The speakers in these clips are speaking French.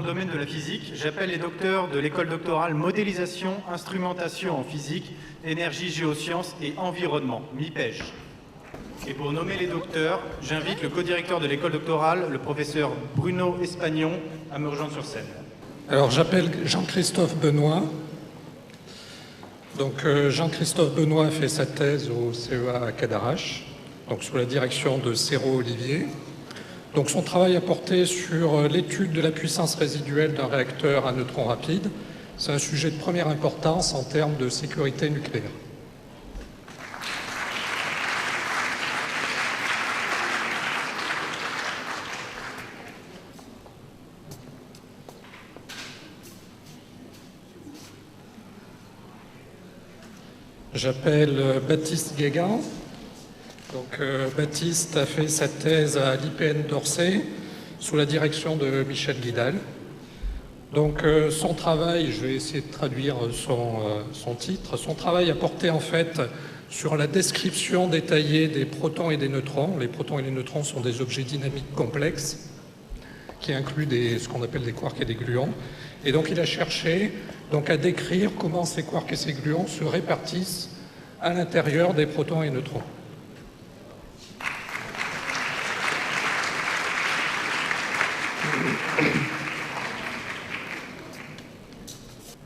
le domaine de la physique, j'appelle les docteurs de l'école doctorale Modélisation, Instrumentation en physique, Énergie, Géosciences et Environnement, MIPEG. Et pour nommer les docteurs, j'invite le co-directeur de l'école doctorale, le professeur Bruno Espagnon, à me rejoindre sur scène. Alors j'appelle Jean-Christophe Benoît. Donc Jean-Christophe Benoît fait sa thèse au CEA à Cadarache, donc sous la direction de Serrault Olivier. Donc son travail a porté sur l'étude de la puissance résiduelle d'un réacteur à neutrons rapides. C'est un sujet de première importance en termes de sécurité nucléaire. J'appelle Baptiste Guégan. Donc, Baptiste a fait sa thèse à l'IPN d'Orsay sous la direction de Michel Guidal. Donc son travail, je vais essayer de traduire son titre, son travail a porté en fait sur la description détaillée des protons et des neutrons. Les protons et les neutrons sont des objets dynamiques complexes qui incluent ce qu'on appelle des quarks et des gluons. Et donc il a cherché à décrire comment ces quarks et ces gluons se répartissent à l'intérieur des protons et neutrons.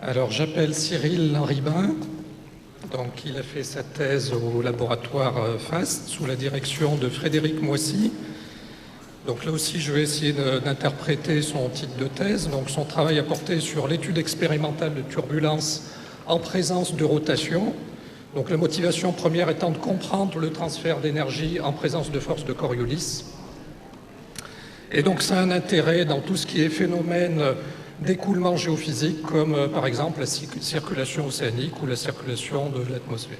Alors j'appelle Cyril Lanribin. Donc il a fait sa thèse au laboratoire FAST sous la direction de Frédéric Moissy. Donc là aussi je vais essayer d'interpréter son titre de thèse. Donc son travail a porté sur l'étude expérimentale de turbulences en présence de rotation. Donc la motivation première étant de comprendre le transfert d'énergie en présence de forces de Coriolis. Et donc ça a un intérêt dans tout ce qui est phénomène d'écoulement géophysique, comme par exemple la circulation océanique ou la circulation de l'atmosphère.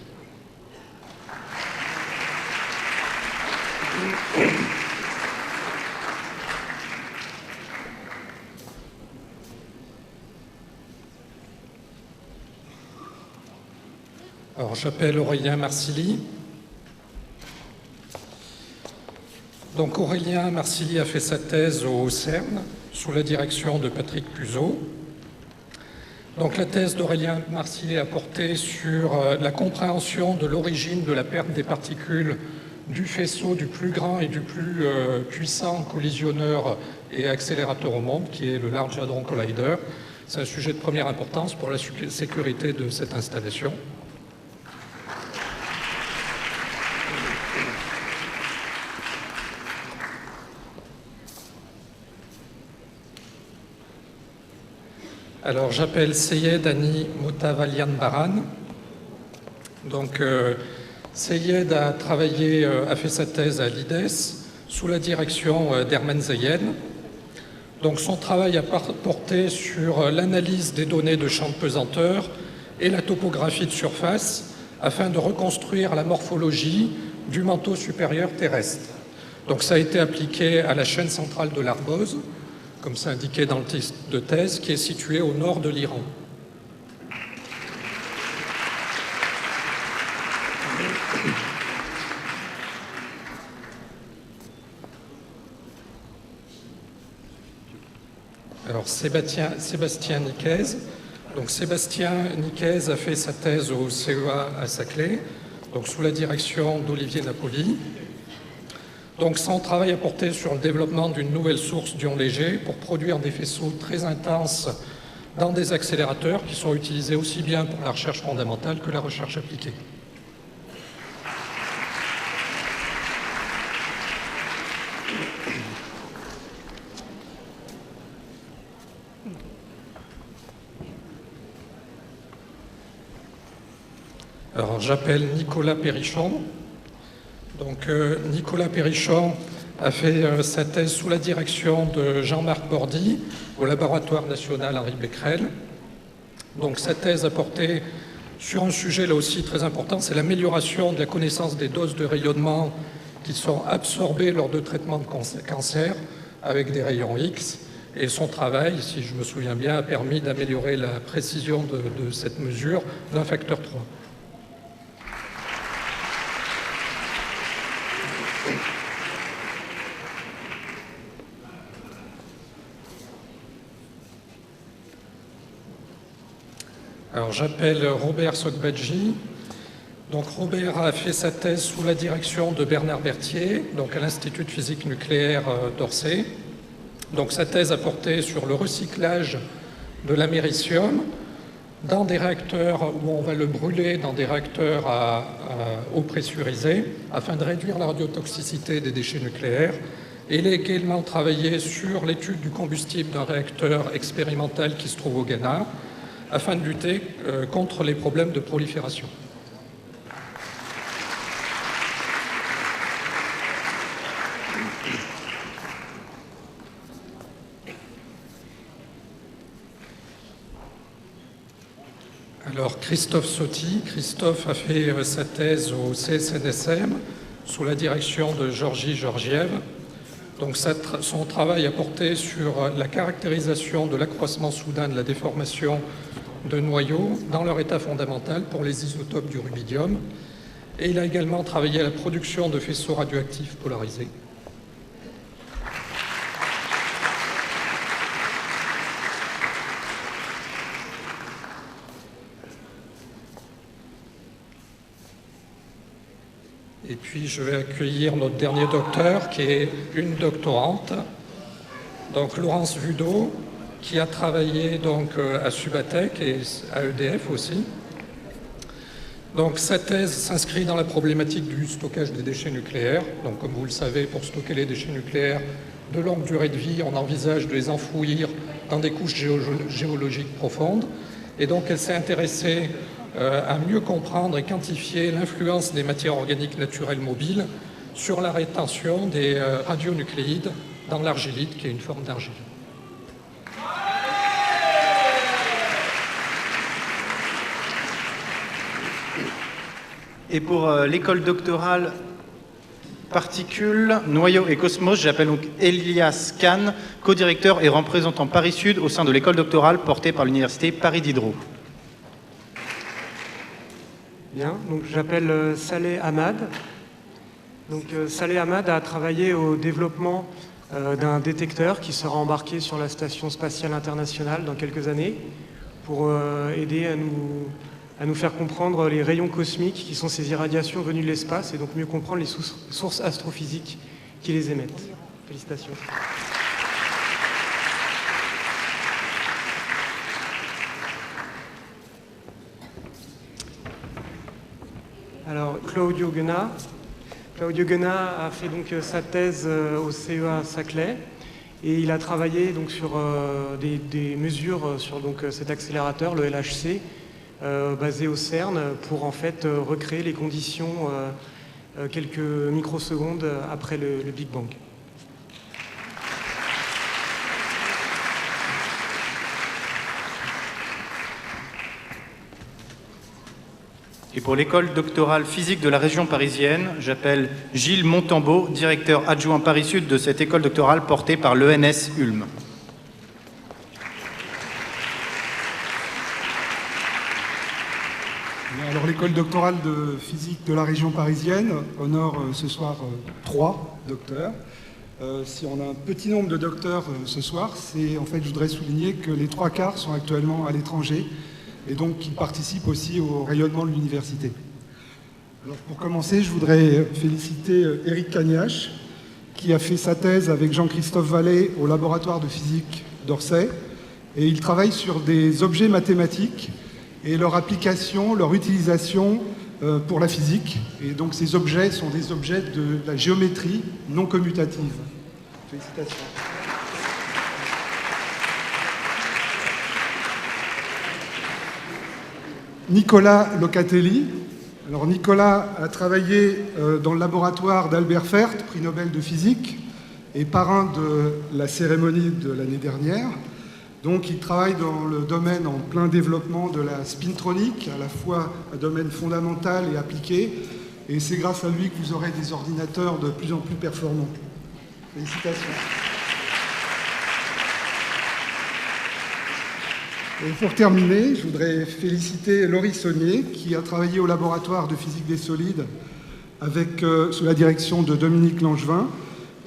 Alors j'appelle Aurélien Marcilly. Donc Aurélien Marcilly a fait sa thèse au CERN sous la direction de Patrick Puzeau. Donc la thèse d'Aurélien Marcilly a porté sur la compréhension de l'origine de la perte des particules du faisceau du plus grand et du plus puissant collisionneur et accélérateur au monde, qui est le Large Hadron Collider. C'est un sujet de première importance pour la sécurité de cette installation. Alors j'appelle Seyed Hani Moutawallian Baran. Donc Seyed a fait sa thèse à l'IDES sous la direction d'Herman Zayed. Donc son travail a porté sur l'analyse des données de champ de pesanteur et la topographie de surface afin de reconstruire la morphologie du manteau supérieur terrestre. Donc ça a été appliqué à la chaîne centrale de l'Arbose, comme c'est indiqué dans le titre de thèse, qui est situé au nord de l'Iran. Alors Sébastien Nicaise. Donc Sébastien Nicaise a fait sa thèse au CEA à Saclay, donc sous la direction d'Olivier Napoli. Donc son travail a porté sur le développement d'une nouvelle source d'ions légers pour produire des faisceaux très intenses dans des accélérateurs qui sont utilisés aussi bien pour la recherche fondamentale que la recherche appliquée. Alors j'appelle Nicolas Perrichon. Donc Nicolas Perrichon a fait sa thèse sous la direction de Jean-Marc Bordy au laboratoire national Henri Becquerel. Donc sa thèse a porté sur un sujet là aussi très important, c'est l'amélioration de la connaissance des doses de rayonnement qui sont absorbées lors de traitements de cancer avec des rayons X. Et son travail, si je me souviens bien, a permis d'améliorer la précision de cette mesure d'un facteur 3. Alors j'appelle Robert Sogbadji. Donc Robert a fait sa thèse sous la direction de Bernard Berthier, donc à l'Institut de physique nucléaire d'Orsay. Donc sa thèse a porté sur le recyclage de l'américium dans des réacteurs où on va le brûler dans des réacteurs à eau pressurisée afin de réduire la radiotoxicité des déchets nucléaires. Et il a également travaillé sur l'étude du combustible d'un réacteur expérimental qui se trouve au Ghana afin de lutter contre les problèmes de prolifération. Alors Christophe Sotti, Christophe a fait sa thèse au CSNSM sous la direction de Georgie Georgiev. Donc son travail a porté sur la caractérisation de l'accroissement soudain de la déformation de noyaux dans leur état fondamental pour les isotopes du rubidium. Et il a également travaillé à la production de faisceaux radioactifs polarisés. Et puis je vais accueillir notre dernier docteur, qui est une doctorante, donc Laurence Vudo, qui a travaillé donc à Subatec et à EDF aussi. Donc sa thèse s'inscrit dans la problématique du stockage des déchets nucléaires. Donc comme vous le savez, pour stocker les déchets nucléaires de longue durée de vie, on envisage de les enfouir dans des couches géologiques profondes. Et donc elle s'est intéressée à mieux comprendre et quantifier l'influence des matières organiques naturelles mobiles sur la rétention des radionucléides dans l'argillite, qui est une forme d'argile. Et pour l'école doctorale particules, noyaux et cosmos, j'appelle donc Elias Kahn, co-directeur et représentant Paris Sud au sein de l'école doctorale portée par l'université Paris Diderot. Bien, donc j'appelle Saleh Ahmad. Donc Saleh Ahmad a travaillé au développement d'un détecteur qui sera embarqué sur la Station spatiale internationale dans quelques années pour aider à nous faire comprendre les rayons cosmiques qui sont ces irradiations venues de l'espace et donc mieux comprendre les sources astrophysiques qui les émettent. Félicitations. Alors, Claudio Guena. Claudio Guena a fait donc sa thèse au CEA Saclay et il a travaillé donc sur des mesures sur donc cet accélérateur, le LHC, basé au CERN, pour en fait recréer les conditions quelques microsecondes après le Big Bang. Et pour l'école doctorale physique de la région parisienne, j'appelle Gilles Montambeau, directeur adjoint Paris Sud de cette école doctorale portée par l'ENS Ulm. Alors l'école doctorale de physique de la région parisienne honore ce soir 3 docteurs. Si on a un petit nombre de docteurs ce soir, c'est en fait, je voudrais souligner que les 3/4 sont actuellement à l'étranger et donc ils participent aussi au rayonnement de l'université. Alors pour commencer, je voudrais féliciter Éric Cagnache, qui a fait sa thèse avec Jean-Christophe Vallée au laboratoire de physique d'Orsay, et il travaille sur des objets mathématiques et leur application, leur utilisation pour la physique. Et donc ces objets sont des objets de la géométrie non commutative. Félicitations. Nicolas Locatelli. Alors Nicolas a travaillé dans le laboratoire d'Albert Fert, prix Nobel de physique, et parrain de la cérémonie de l'année dernière. Donc il travaille dans le domaine en plein développement de la spintronique, à la fois un domaine fondamental et appliqué, et c'est grâce à lui que vous aurez des ordinateurs de plus en plus performants. Félicitations. Et pour terminer, je voudrais féliciter Laurie Saunier, qui a travaillé au laboratoire de physique des solides sous la direction de Dominique Langevin.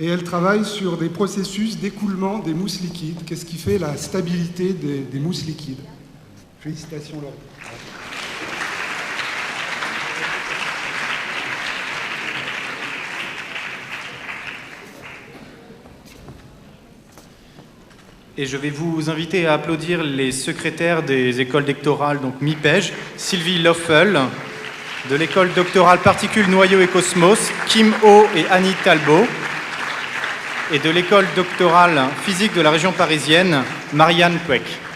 Et elle travaille sur des processus d'écoulement des mousses liquides. Qu'est-ce qui fait la stabilité des mousses liquides? Félicitations Laurent. Et je vais vous inviter à applaudir les secrétaires des écoles doctorales, donc MIPEJ, Sylvie Loffel, de l'école doctorale Particules, Noyaux et Cosmos, Kim Ho et Annie Talbot, et de l'école doctorale Physique de la région parisienne, Marianne Puech.